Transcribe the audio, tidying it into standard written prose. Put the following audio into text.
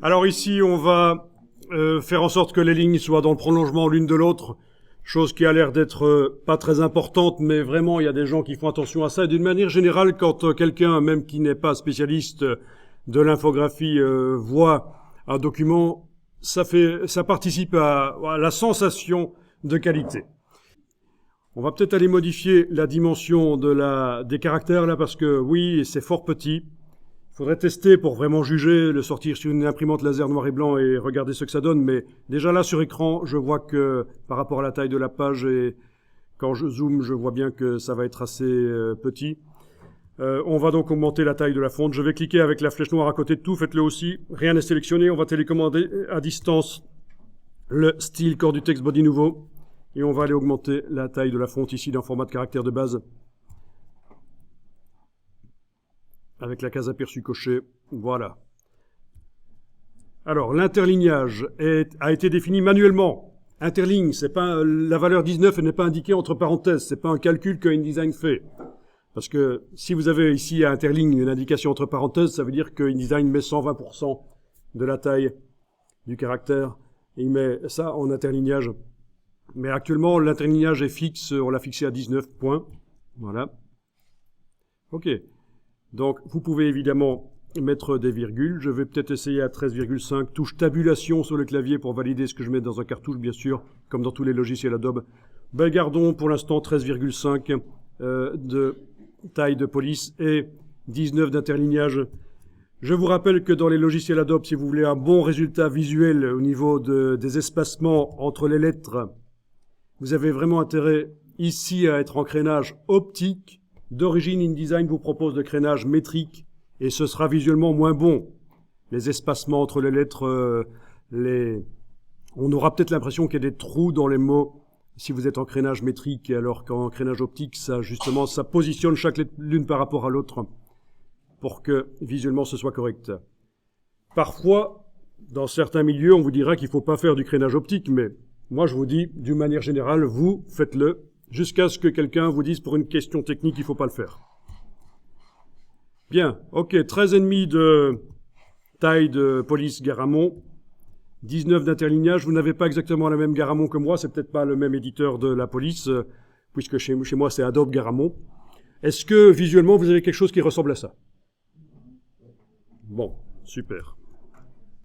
Alors ici, on va faire en sorte que les lignes soient dans le prolongement l'une de l'autre, chose qui a l'air d'être pas très importante, mais vraiment, il y a des gens qui font attention à ça. Et d'une manière générale, quand quelqu'un, même qui n'est pas spécialiste de l'infographie, voit un document, ça participe à la sensation de qualité. On va peut-être aller modifier la dimension des caractères là, parce que oui, c'est fort petit. Il faudrait tester pour vraiment juger, le sortir sur une imprimante laser noir et blanc et regarder ce que ça donne. Mais déjà là, sur écran, je vois que par rapport à la taille de la page et quand je zoome, je vois bien que ça va être assez petit. On va donc augmenter la taille de la fonte. Je vais cliquer avec la flèche noire à côté de tout. Faites-le aussi. Rien n'est sélectionné. On va télécommander à distance le style corps du texte body nouveau. Et on va aller augmenter la taille de la fonte ici d'un format de caractère de base. Avec la case aperçu cochée, voilà. Alors, l'interlignage a été défini manuellement. Interligne, c'est pas, la valeur 19 n'est pas indiquée entre parenthèses, c'est pas un calcul que InDesign fait. Parce que si vous avez ici à interligne une indication entre parenthèses, ça veut dire que InDesign met 120% de la taille du caractère, et il met ça en interlignage. Mais actuellement, l'interlignage est fixe, on l'a fixé à 19 points. Voilà. OK. Donc, vous pouvez évidemment mettre des virgules. Je vais peut-être essayer à 13,5. Touche tabulation sur le clavier pour valider ce que je mets dans un cartouche, bien sûr, comme dans tous les logiciels Adobe. Ben, gardons pour l'instant 13,5 de taille de police et 19 d'interlignage. Je vous rappelle que dans les logiciels Adobe, si vous voulez un bon résultat visuel au niveau des espacements entre les lettres, vous avez vraiment intérêt ici à être en crénage optique. D'origine, InDesign vous propose de crénage métrique et ce sera visuellement moins bon. Les espacements entre les lettres, on aura peut-être l'impression qu'il y a des trous dans les mots si vous êtes en crénage métrique, alors qu'en crénage optique, ça justement, ça positionne chaque lettre l'une par rapport à l'autre pour que visuellement ce soit correct. Parfois, dans certains milieux, on vous dira qu'il ne faut pas faire du crénage optique, mais moi je vous dis, d'une manière générale, vous faites-le. Jusqu'à ce que quelqu'un vous dise pour une question technique, il ne faut pas le faire. Bien, ok, 13,5 de taille de police Garamond, 19 d'interlignage. Vous n'avez pas exactement la même Garamond que moi, c'est peut-être pas le même éditeur de la police, puisque chez moi c'est Adobe Garamond. Est-ce que visuellement vous avez quelque chose qui ressemble à ça? Bon, super.